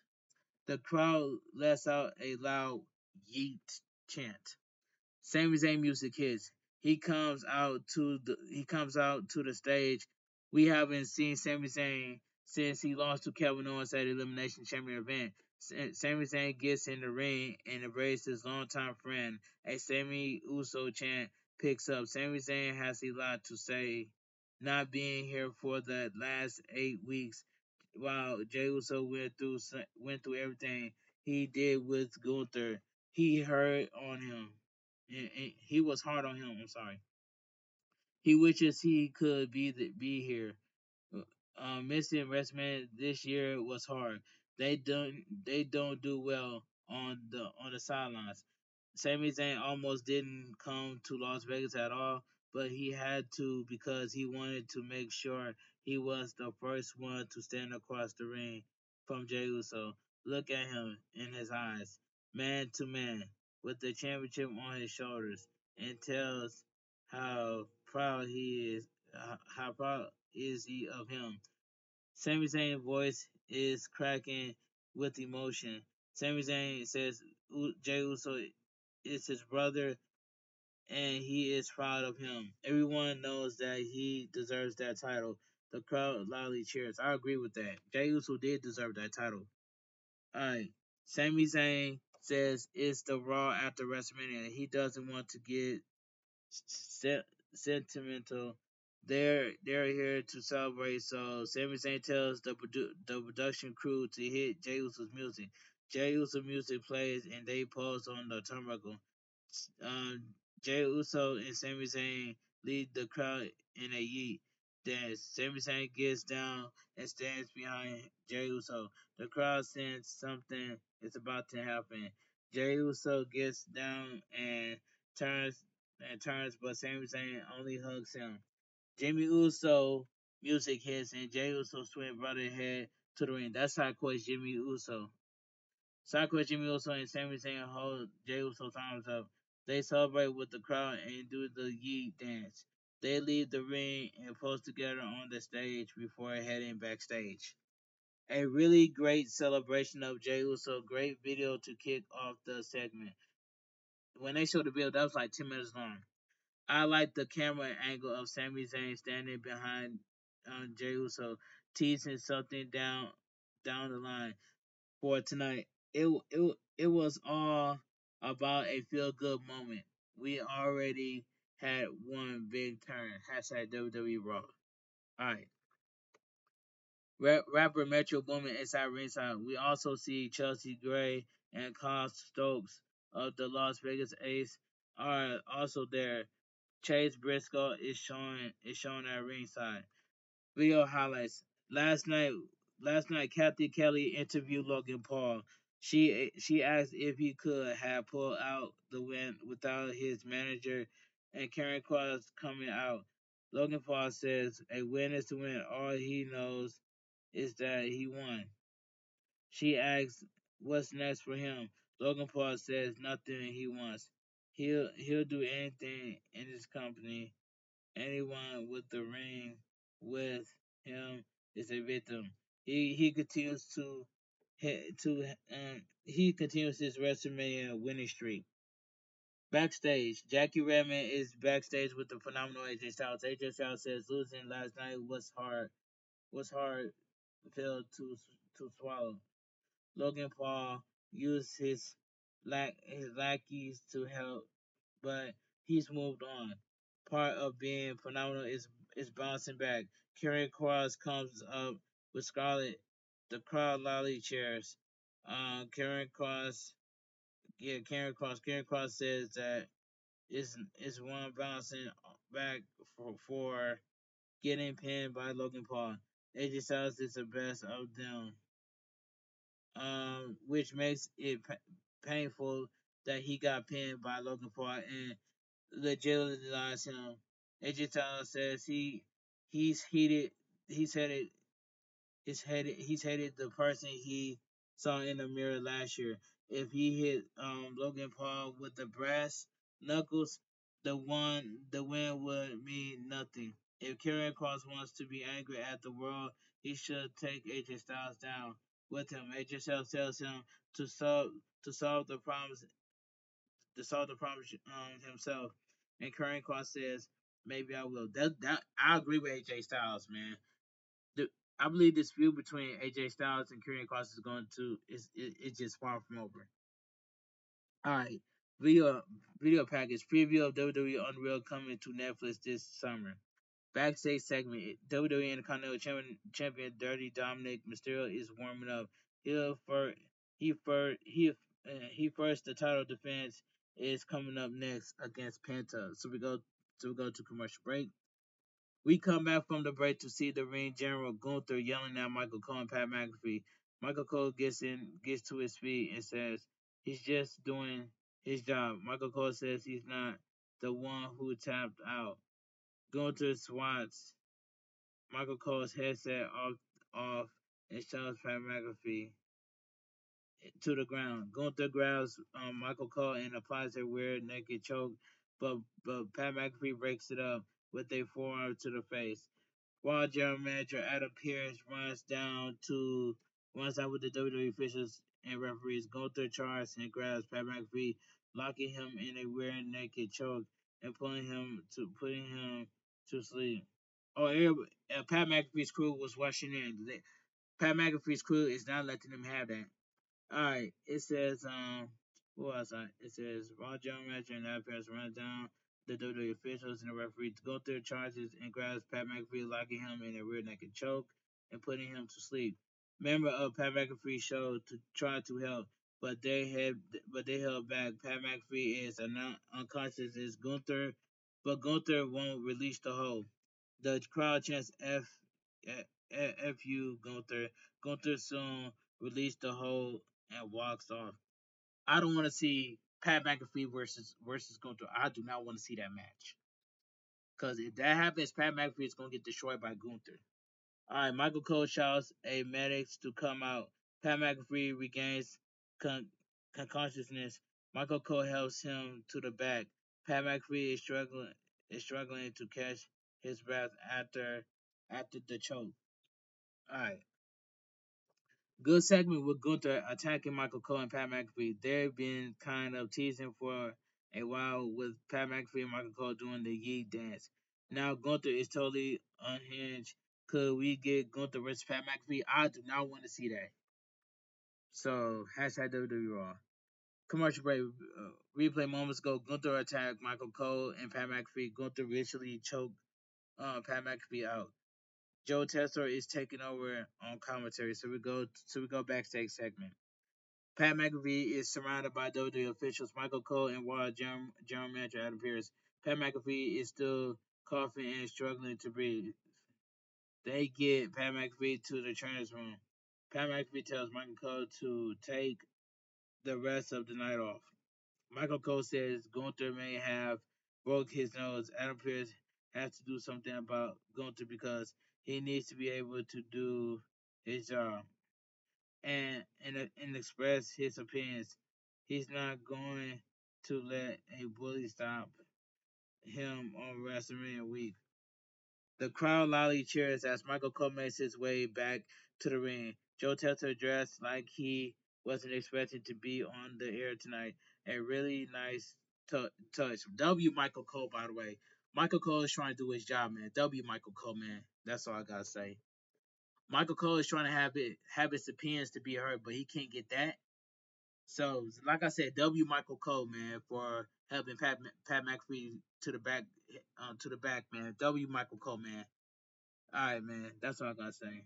The crowd lets out a loud yeet chant. Sami Zayn music hits. He comes out to the stage. We haven't seen Sami Zayn since he lost to Kevin Owens at the Elimination Chamber event. Sami Zayn gets in the ring and embraces his longtime friend. A Sami Uso chant picks up. Sami Zayn has a lot to say. Not being here for the last 8 weeks, while Jey Uso went through everything he did with Gunther, he hurt on him. He was hard on him. I'm sorry. He wishes he could be here. Missing Wrestlemania this year was hard. They don't do well on the sidelines. Sami Zayn almost didn't come to Las Vegas at all, but he had to because he wanted to make sure he was the first one to stand across the ring from Jey Uso. Look at him in his eyes, man to man, with the championship on his shoulders, and tells how proud he is. How proud is he of him? Sami Zayn's voice is cracking with emotion. Sami Zayn says Jey Uso is his brother and he is proud of him. Everyone knows that he deserves that title. The crowd loudly cheers. I agree with that. Jey Uso did deserve that title. Alright. Sami Zayn says it's the Raw after WrestleMania. He doesn't want to get se- sentimental. They're here to celebrate. So Sami Zayn tells the production crew to hit Jey Uso's music. Jey Uso music plays and they pose on the turnbuckle. Um, Jey Uso and Sami Zayn lead the crowd in a yeet dance. Sami Zayn gets down and stands behind Jey Uso. The crowd senses something is about to happen. Jey Uso gets down turns turns, but Sami Zayn only hugs him. Jimmy Uso music hits and Jey Uso swing brother head to the ring. That's how I quote Jimmy Uso. Sakura, Jimmy Uso, and Sami Zayn hold Jey Uso's arms up. They celebrate with the crowd and do the yeet dance. They leave the ring and pose together on the stage before heading backstage. A really great celebration of Jey Uso. Great video to kick off the segment. When they showed the video, that was like 10 minutes long. I like the camera angle of Sami Zayn standing behind Jey Uso, teasing something down the line for tonight. It was all about a feel good moment. We already had one big turn. Hashtag WWE Raw. Alright. Rapper Metro Boomin inside ringside. We also see Chelsea Gray and Carl Stokes of the Las Vegas Ace are also there. Chase Briscoe is shown at ringside. Video highlights. Last night, last night, Kathy Kelly interviewed Logan Paul. She asked if he could have pulled out the win without his manager and Karen Cross coming out. Logan Paul says a win is a win. All he knows is that he won. She asks what's next for him. Logan Paul says nothing he wants. He'll do anything in his company. Anyone with the ring with him is a victim. He continues he continues his WrestleMania winning streak. Backstage, Jackie Redmond is backstage with the phenomenal AJ Styles. AJ Styles says losing last night was hard pill to swallow. Logan Paul used his lackeys to help, but he's moved on. Part of being phenomenal is bouncing back. Karrion Cross comes up with Scarlett. The crowd loudly cheers. Karrion Cross, yeah, Karrion Cross says that is one bouncing back for getting pinned by Logan Paul. AJ Styles is the best of them, which makes it painful that he got pinned by Logan Paul and legitimize him. AJ Styles says he's heated. He's headed. he's hated the person he saw in the mirror last year. If he hit Logan Paul with the brass knuckles, the win would mean nothing. If Karrion Cross wants to be angry at the world, he should take AJ Styles down with him. AJ Styles tells him to solve to solve the problems himself, and Karrion Cross says maybe I will. That I agree with AJ Styles, man. the, I believe this feud between AJ Styles and Karrion Cross is going to it's just far from over. All right, video video package preview of WWE Unreal coming to Netflix this summer. Backstage segment: WWE Intercontinental Champion Dirty Dominic Mysterio is warming up. He'll for he first the title defense is coming up next against Penta. So we go to commercial break. We come back from the break to see the ring general Gunther yelling at Michael Cole and Pat McAfee. Michael Cole gets to his feet and says he's just doing his job. Michael Cole says he's not the one who tapped out. Gunther swats Michael Cole's headset off and shoves Pat McAfee to the ground. Gunther grabs Michael Cole and applies a weird naked choke, but Pat McAfee breaks it up with a forearm to the face. While general manager Adam Pearce runs out with the WWE officials and referees, Gunther charges and grabs Pat McAfee, locking him in a weird naked choke and putting him to sleep. Oh, Pat McAfee's crew was rushing in. Pat McAfee's crew is not letting him have that. Alright, it says, who else? It says, Raw General Manager and Appearance runs down the WWE officials and the referee to go through charges and grabs Pat McAfee, locking him in a rear naked choke and putting him to sleep. Member of Pat McAfee show to try to help, but they held back. Pat McAfee is unconscious as Gunther, but Gunther won't release the hold. The crowd chants F you, Gunther. Gunther soon released the hold and walks off. I don't want to see Pat McAfee versus Gunther. I do not want to see that match. Because if that happens, Pat McAfee is going to get destroyed by Gunther. All right, Michael Cole shouts a medics to come out. Pat McAfee regains con- consciousness. Michael Cole helps him to the back. Pat McAfee is struggling to catch his breath after the choke. All right. Good segment with Gunther attacking Michael Cole and Pat McAfee. They've been kind of teasing for a while with Pat McAfee and Michael Cole doing the Yeet dance. Now Gunther is totally unhinged. Could we get Gunther versus Pat McAfee? I do not want to see that. So hashtag WWE Raw. Commercial break. Replay moments ago. Gunther attacked Michael Cole and Pat McAfee. Gunther visually choked Pat McAfee out. Joe Tessor is taking over on commentary. So we go backstage segment. Pat McAfee is surrounded by WWE officials, Michael Cole and Raw General Manager Adam Pearce. Pat McAfee is still coughing and struggling to breathe. They get Pat McAfee to the trainer's room. Pat McAfee tells Michael Cole to take the rest of the night off. Michael Cole says Gunther may have broke his nose. Adam Pearce has to do something about Gunther because he needs to be able to do his job and express his opinions. He's not going to let a bully stop him on Wrestlemania week. The crowd loudly cheers as Michael Cole makes his way back to the ring. Joe Testa dressed like he wasn't expecting to be on the air tonight. A really nice touch. W. Michael Cole, by the way. Michael Cole is trying to do his job, man. W. Michael Cole, man. That's all I gotta say. Michael Cole is trying to have his opinions to be heard, but he can't get that. So, like I said, W. Michael Cole, man, for helping Pat McAfee to the back, man. W. Michael Cole, man. All right, man. That's all I gotta say.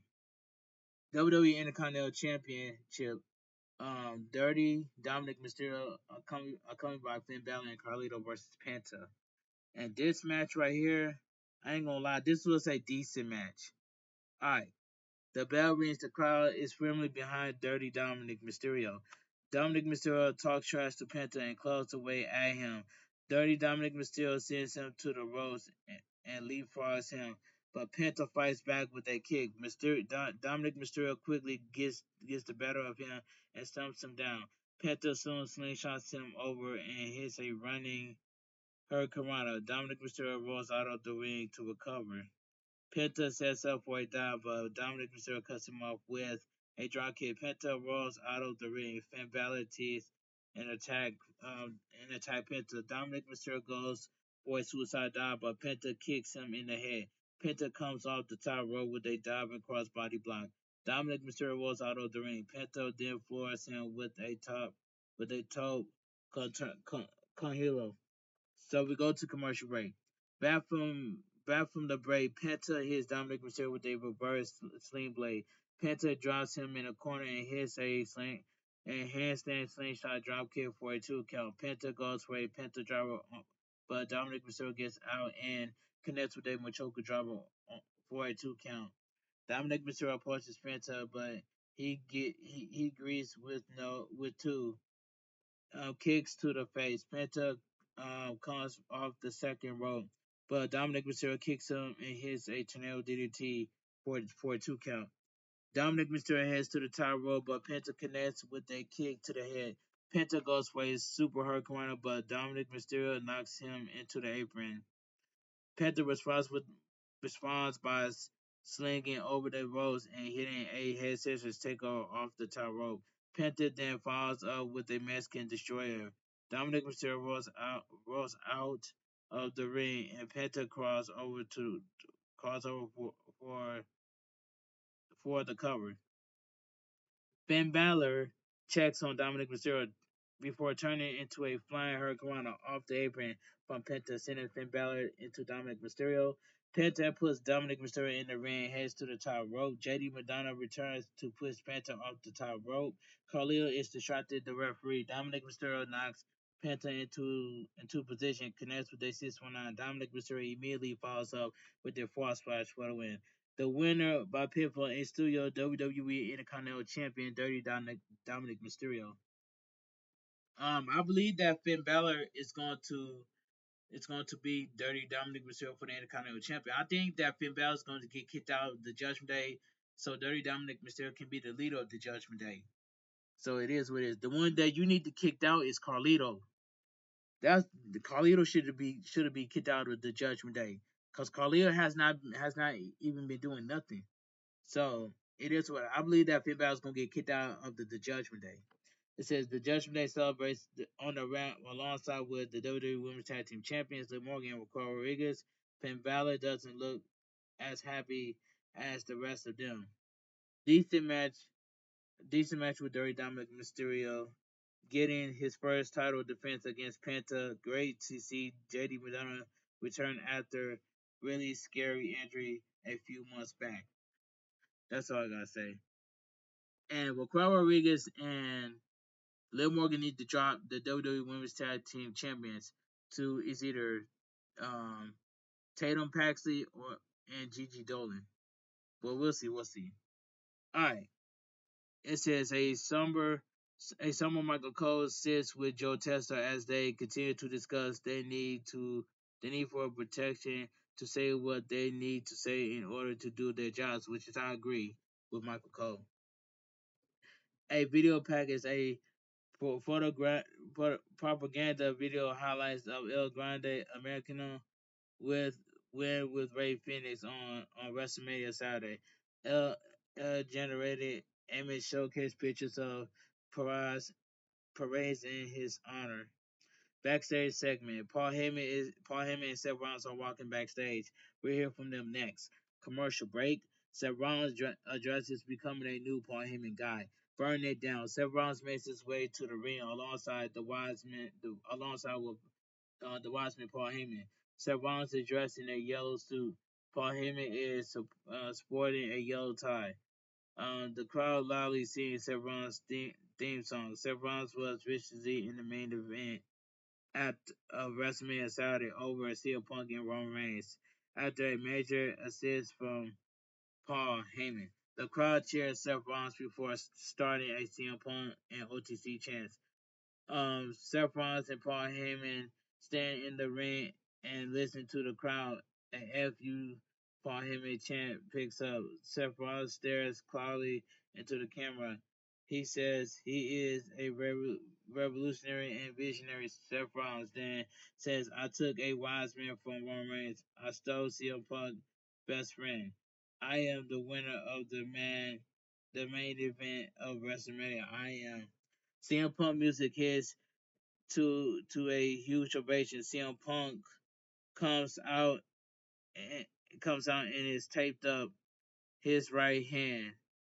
WWE Intercontinental Championship. Dirty Dominic Mysterio coming by Finn Balor and Carlito versus Penta. And this match right here, I ain't gonna lie, this was a decent match. All right. The bell rings. The crowd is firmly behind Dirty Dominic Mysterio. Dominic Mysterio talks trash to Penta and claws away at him. Dirty Dominic Mysterio sends him to the ropes and leapfrogs him. but Penta fights back with a kick. Dominic Mysterio quickly gets the better of him and stumps him down. Penta soon slingshots him over and hits a running Hurricanrana. Dominic Mysterio rolls out of the ring to recover. Penta sets up for a dive, but Dominic Mysterio cuts him off with a dropkick. Penta rolls out of the ring. Finn Balor tees and attack Penta. Dominic Mysterio goes for a suicide dive, but Penta kicks him in the head. Penta comes off the top rope with a diving crossbody block. Dominic Mysterio rolls out of the ring. Penta then floors him with a toe con- so we go to commercial break. Back from the break, Penta hits Dominic Mysterio with a reverse sling blade. Penta drops him in a corner and hits a handstand slingshot dropkick for a 2 count. Penta goes for a Penta driver, but Dominic Mysterio gets out and connects with a Machoka driver for a 2 count. Dominic Mysterio approaches Penta, but he agrees with two kicks to the face. Penta comes off the second rope, but Dominic Mysterio kicks him and hits a tornado DDT for a 2 count. Dominic Mysterio heads to the top rope, but Penta connects with a kick to the head. Penta goes for his super hurricane, but Dominic Mysterio knocks him into the apron. Penta responds by slinging over the ropes and hitting a head scissors takeover off the top rope. Penta then follows up with a Mexican destroyer. Dominic Mysterio rolls out of the ring, and Penta cross over for for the cover. Finn Balor checks on Dominic Mysterio before turning into a flying hurricane off the apron from Penta, sending Finn Balor into Dominic Mysterio. Penta puts Dominic Mysterio in the ring, heads to the top rope. JD Madonna returns to push Penta off the top rope. Carlito is distracted the referee. Dominic Mysterio knocks Penta into position, connects with a 619. Dominic Mysterio immediately follows up with their false splash for the win. The winner by pinfall is still your WWE Intercontinental Champion, Dirty Dominic Mysterio. I believe that Finn Balor is going to be Dirty Dominic Mysterio for the Intercontinental Champion. I think that Finn Balor is going to get kicked out of the Judgment Day, so Dirty Dominic Mysterio can be the leader of the Judgment Day. So it is what it is. The one that you need to kick out is Carlito. That's the Carlito should be kicked out of the Judgment Day because Carlito has not even been doing nothing. So it is what I believe that Finn Balor is gonna get kicked out of the Judgment Day. It says the Judgment Day celebrates on the round alongside with the WWE Women's Tag Team Champions Liv Morgan and Raquel Rodriguez. Finn Balor doesn't look as happy as the rest of them. Decent match, decent match with Dirty Dominic Mysterio getting his first title defense against Penta. Great to see JD Madonna return after really scary injury a few months back. That's all I gotta say. And Raquel Rodriguez and Liv Morgan need to drop the WWE Women's Tag Team Champions to is either um, Tatum Paxley or and Gigi Dolan. But we'll see. We'll see. All right. It says a summer Michael Cole sits with Joe Testa as they continue to discuss the need for protection to say what they need to say in order to do their jobs, which is I agree with Michael Cole. A video package, a propaganda video highlights of El Grande Americano with with Ray Phoenix on Wrestlemania Saturday. El, generated image showcase pictures of Perez parades in his honor. Backstage segment. Paul Heyman and Seth Rollins are walking backstage. We'll hear from them next. Commercial break. Seth Rollins addresses becoming a new Paul Heyman guy. Burn it down. Seth Rollins makes his way to the ring alongside the Wiseman Paul Heyman. Seth Rollins is dressed in a yellow suit. Paul Heyman is sporting a yellow tie. The crowd loudly sings Seth Rollins' theme song. Seth Rollins was viciously in the main event at WrestleMania Saturday over CM Punk and Roman Reigns after a major assist from Paul Heyman. The crowd cheered Seth Rollins before starting a CM Punk and OTC chants. Seth Rollins and Paul Heyman stand in the ring and listen to the crowd and FU Paul Heyman chant picks up. Seth Rollins stares cloudly into the camera. He says he is a revolutionary and visionary. Seth Rollins then says, I took a wise man from Roman Reigns. I stole CM Punk's best friend. I am the winner of the main event of WrestleMania. I am. CM Punk music hits to a huge ovation. CM Punk comes out and is taped up his right hand.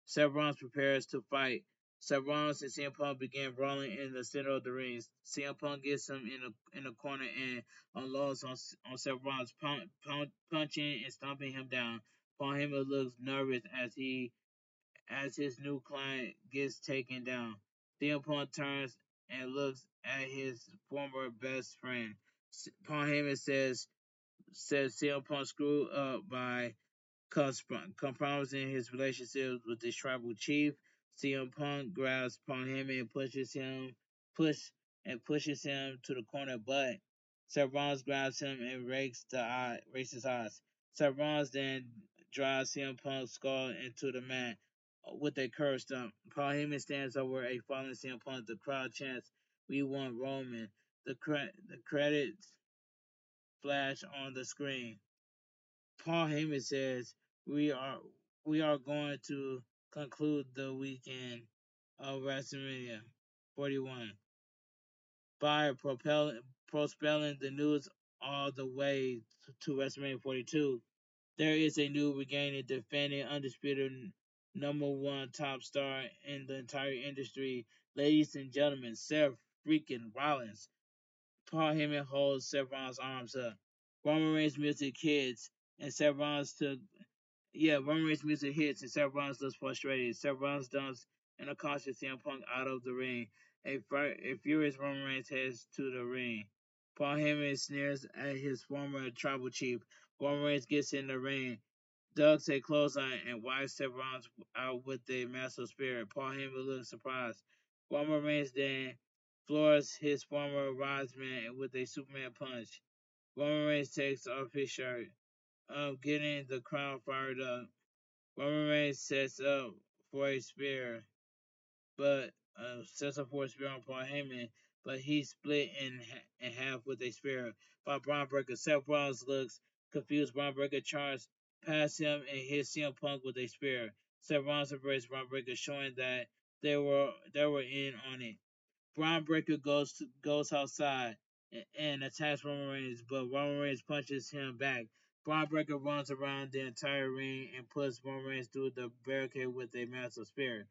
Seth Rollins prepares to fight. Seth Rollins and CM Punk begin rolling in the center of the ring. CM Punk gets him in the corner and unloads on Seth Rollins, punching and stomping him down. Paul Heyman looks nervous as his new client gets taken down. CM Punk turns and looks at his former best friend. Paul Heyman says CM Punk screwed up by compromising his relationship with the tribal chief. CM Punk grabs Paul Heyman and push pushes him to the corner, but Seth Rollins grabs him and rakes his eyes. Seth Rollins then drives CM Punk's skull into the mat with a curb stomp. Paul Heyman stands over a fallen CM Punk. The crowd chants, "We want Roman." The credits flash on the screen. Paul Heyman says, "We are we are going to conclude the weekend of WrestleMania 41 by propelling the news all the way to WrestleMania 42. There is a new regaining defending undisputed number one top star in the entire industry. Ladies and gentlemen, Seth freaking Rollins." Paul Heyman holds Seth Rollins' arms up. Roman Reigns music hits, and Seth Rollins Roman Reigns music hits, and Seth Rollins looks frustrated. Seth Rollins dumps an unconscious CM Punk out of the ring. A furious Roman Reigns heads to the ring. Paul Heyman sneers at his former tribal chief. Roman Reigns gets in the ring, ducks a clothesline, and wipes Seth Rollins out with a massive spear. Paul Heyman looks surprised. Roman Reigns then floors his former rideman with a Superman punch. Roman Reigns takes off his shirt, getting the crowd fired up. Roman Reigns for a spear, but sets up for a spear on Paul Heyman, but he's split in half with a spear by Braun Breaker. Seth Rollins looks confused. Braun Breaker charges past him and hits CM Punk with a spear. Seth Rollins embraces Braun Breaker, showing that they were in on it. Braun Breaker goes outside and attacks Roman Reigns, but Roman Reigns punches him back. Braun Breaker runs around the entire ring and puts Roman Reigns through the barricade with a massive spear.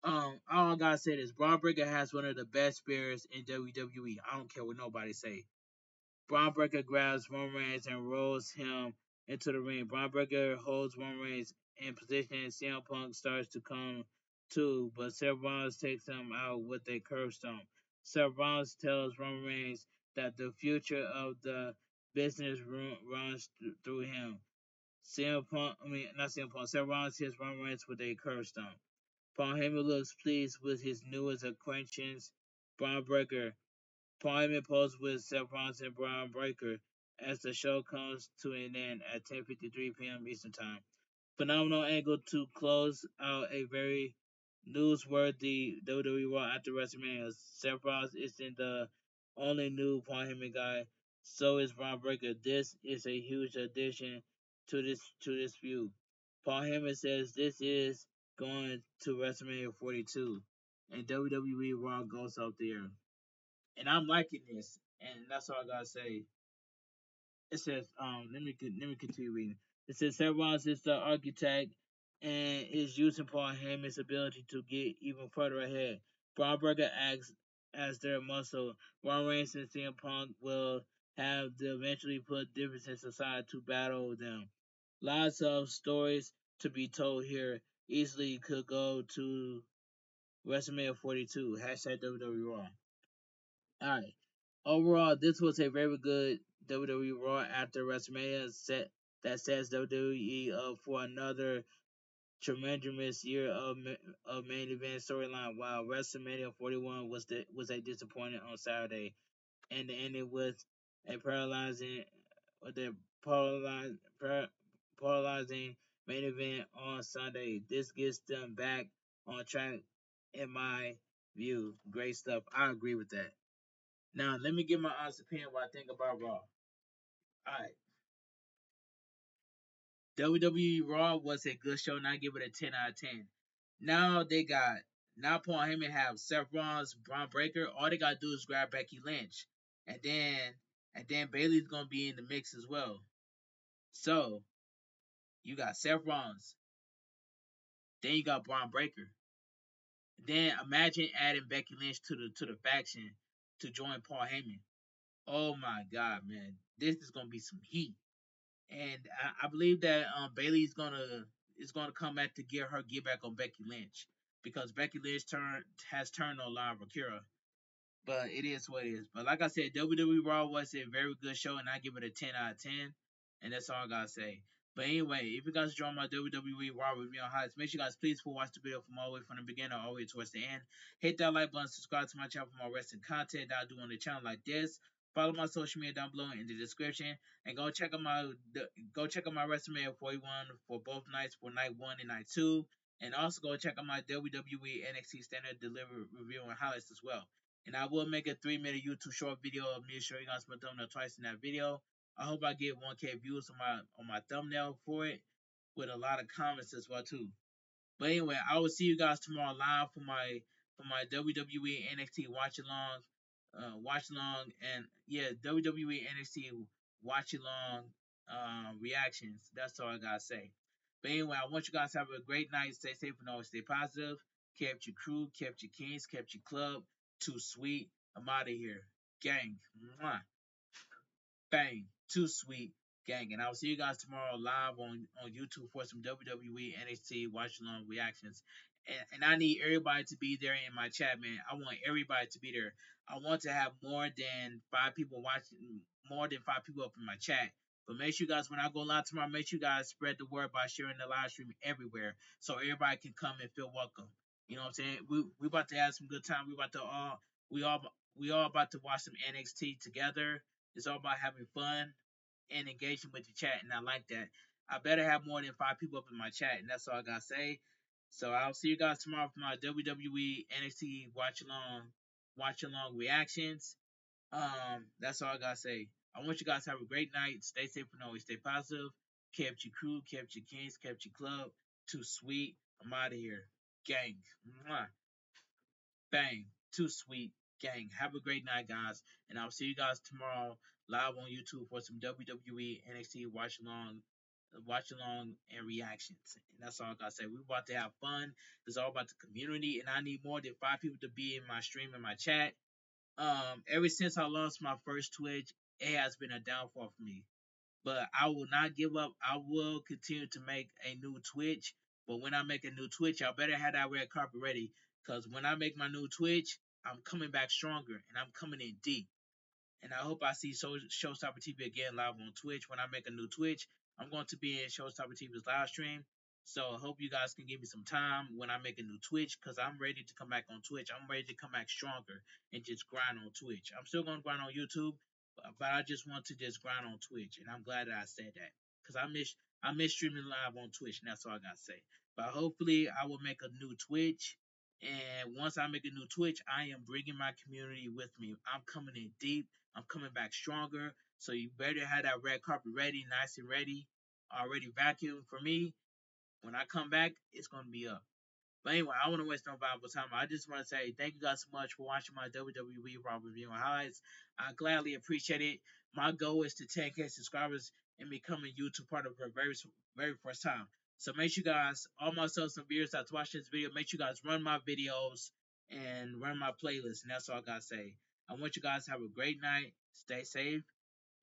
All I gotta say is Braun Breaker has one of the best spears in WWE. I don't care what nobody say. Braun Breaker grabs Roman Reigns and rolls him into the ring. Braun Breaker holds Roman Reigns in position and CM Punk starts to come to, but Seth Rollins takes him out with a curb stomp. Seth Rollins tells Roman Reigns that the future of the business runs through him. Not CM Punk, Seth Rollins hits Roman Reigns with a curb stomp. Paul Heyman looks pleased with his newest acquaintance, Braun Breaker. Paul Heyman poses with Seth Rollins and Braun Breaker as the show comes to an end at 10:53 p.m. Eastern Time. Phenomenal angle to close out a very newsworthy WWE Raw after WrestleMania. Seth Rollins isn't the only new Paul Heyman guy, so is Braun Breaker. This is a huge addition to this feud. Paul Heyman says this is going to WrestleMania 42, and WWE Raw goes out there. And I'm liking this, and that's all I gotta say. It says, let me continue reading. It says Seth Rollins is the architect and is using Paul Heyman's ability to get even further ahead. Braun Breaker acts as their muscle. Roman Reigns and CM Punk will have to eventually put differences aside to battle them. Lots of stories to be told here. Easily could go to WrestleMania 42. Hashtag WWE Raw. Alright. Overall, this was a very good WWE Raw after WrestleMania set that sets WWE up for another tremendous year of main event storyline. While WrestleMania 41 was a disappointment on Saturday and ended with a paralyzing with a paralyzing polarizing main event on Sunday. This gets them back on track, in my view. Great stuff. I agree with that. Now, let me give my honest opinion what I think about Raw. Alright. WWE Raw was a good show, and I give it a 10 out of 10. Now they got now Paul Heyman have Seth Rollins, Braun Breaker. All they gotta do is grab Becky Lynch, and then Bailey's gonna be in the mix as well. So you got Seth Rollins, then you got Braun Breaker. Then imagine adding Becky Lynch to the faction to join Paul Heyman. Oh my God, man, this is gonna be some heat. And I believe that Bailey's gonna come back to get back on Becky Lynch because Becky Lynch has turned on Lana Akira. But it is what it is. But like I said, WWE Raw was a very good show, and I give it a 10 out of 10. And that's all I gotta say. But anyway, if you guys join my WWE Raw review on highlights, make sure you guys please watch the video from all the way from the beginning all the way towards the end. Hit that like button, subscribe to my channel for more wrestling content that I do on the channel like this. Follow my social media down below in the description, and go check out my Wrestlemania 41 for both nights for night 1 and night 2, and also go check out my WWE NXT Standard Delivery review and highlights as well. And I will make a 3-minute YouTube short video of me showing you guys my thumbnail twice in that video. I hope I get 1K views on my thumbnail for it, with a lot of comments as well too. But anyway, I will see you guys tomorrow live for my WWE NXT watch along, and yeah, WWE NXT watch along reactions. That's all I gotta say. But anyway, I want you guys to have a great night. Stay safe and always stay positive. Kept your crew, kept your kings, kept your club. Too sweet. I'm out of here, gang. Mwah. Bang. Too sweet, gang. And I'll see you guys tomorrow live on YouTube for some WWE NXT watch along reactions. And I need everybody to be there in my chat, man. I want everybody to be there. I want to have more than 5 people up in my chat. But make sure you guys, when I go live tomorrow, make sure you guys spread the word by sharing the live stream everywhere so everybody can come and feel welcome. You know what I'm saying? We about to have some good time. We all we all about to watch some NXT together. It's all about having fun and engaging with the chat, and I like that. I better have more than 5 people up in my chat, and that's all I gotta say. So I'll see you guys tomorrow for my WWE NXT watch along reactions. That's all I gotta say. I want you guys to have a great night. Stay safe and always stay positive. Kept your crew, kept your kings, kept your club. Too sweet. I'm out of here. Gang. Mwah. Bang. Too sweet. Gang. Have a great night, guys. And I'll see you guys tomorrow live on YouTube for some WWE NXT watch along and reactions. And that's all I gotta say. We're about to have fun. It's all about the community, and I need more than 5 people to be in my stream and my chat. Ever since I lost my first Twitch, it has been a downfall for me. But I will not give up. I will continue to make a new Twitch. But when I make a new Twitch, y'all better have that red carpet ready. Because when I make my new Twitch, I'm coming back stronger and I'm coming in deep. And I hope I see Showstopper TV again live on Twitch when I make a new Twitch. I'm going to be in Showstopper TV's live stream. So I hope you guys can give me some time when I make a new Twitch, because I'm ready to come back on Twitch. I'm ready to come back stronger and just grind on Twitch. I'm still going to grind on YouTube, but I just want to just grind on Twitch. And I'm glad that I said that, because I miss streaming live on Twitch, and that's all I got to say. But hopefully I will make a new Twitch. And once I make a new Twitch, I am bringing my community with me. I'm coming in deep. I'm coming back stronger. So you better have that red carpet ready, nice and ready, already vacuumed for me. When I come back, it's going to be up. But anyway, I don't want to waste no valuable time. I just want to say thank you guys so much for watching my WWE Raw review and highlights. I gladly appreciate it. My goal is to 10K subscribers and becoming YouTube part of the very first time. So make sure you guys, all my subs and viewers that's watching this video, make sure you guys run my videos and run my playlist. And that's all I got to say. I want you guys to have a great night. Stay safe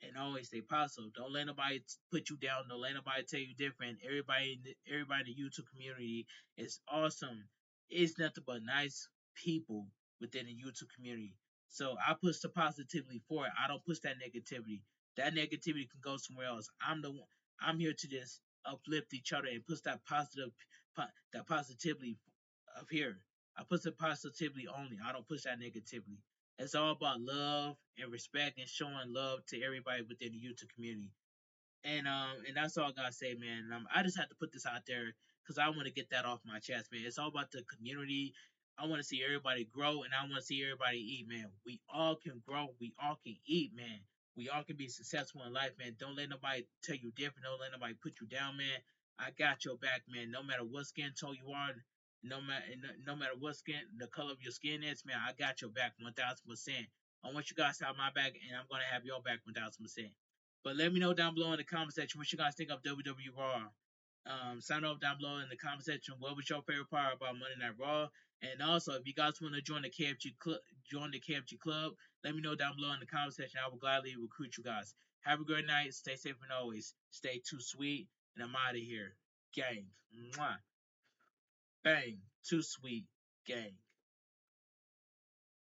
and always stay positive. Don't let nobody put you down. Don't let nobody tell you different. Everybody in the YouTube community is awesome. It's nothing but nice people within the YouTube community. So I push the positivity for it. I don't push that negativity. That negativity can go somewhere else. I'm here to just uplift each other and push that positivity up here. I push the positivity only. I don't push that negativity. It's all about love and respect and showing love to everybody within the YouTube community. And that's all I gotta say, man. I just had to put this out there because I want to get that off my chest, man. It's all about the community. I want to see everybody grow, and I want to see everybody eat, man. We all can grow. We all can eat, man. We all can be successful in life, man. Don't let nobody tell you different. Don't let nobody put you down, man. I got your back, man. No matter what skin tone you are, no matter what skin, the color of your skin is, man. I got your back 1,000%. I want you guys to have my back, and I'm gonna have your back 1,000%. But let me know down below in the comment section what you guys think of WWE Raw. Sign up down below in the comment section. What was your favorite part about Monday Night Raw? And also, if you guys want to join the KFG club, let me know down below in the comment section. I will gladly recruit you guys. Have a great night. Stay safe and always stay too sweet. And I'm out of here, gang. Mwah. Bang. Too sweet, gang.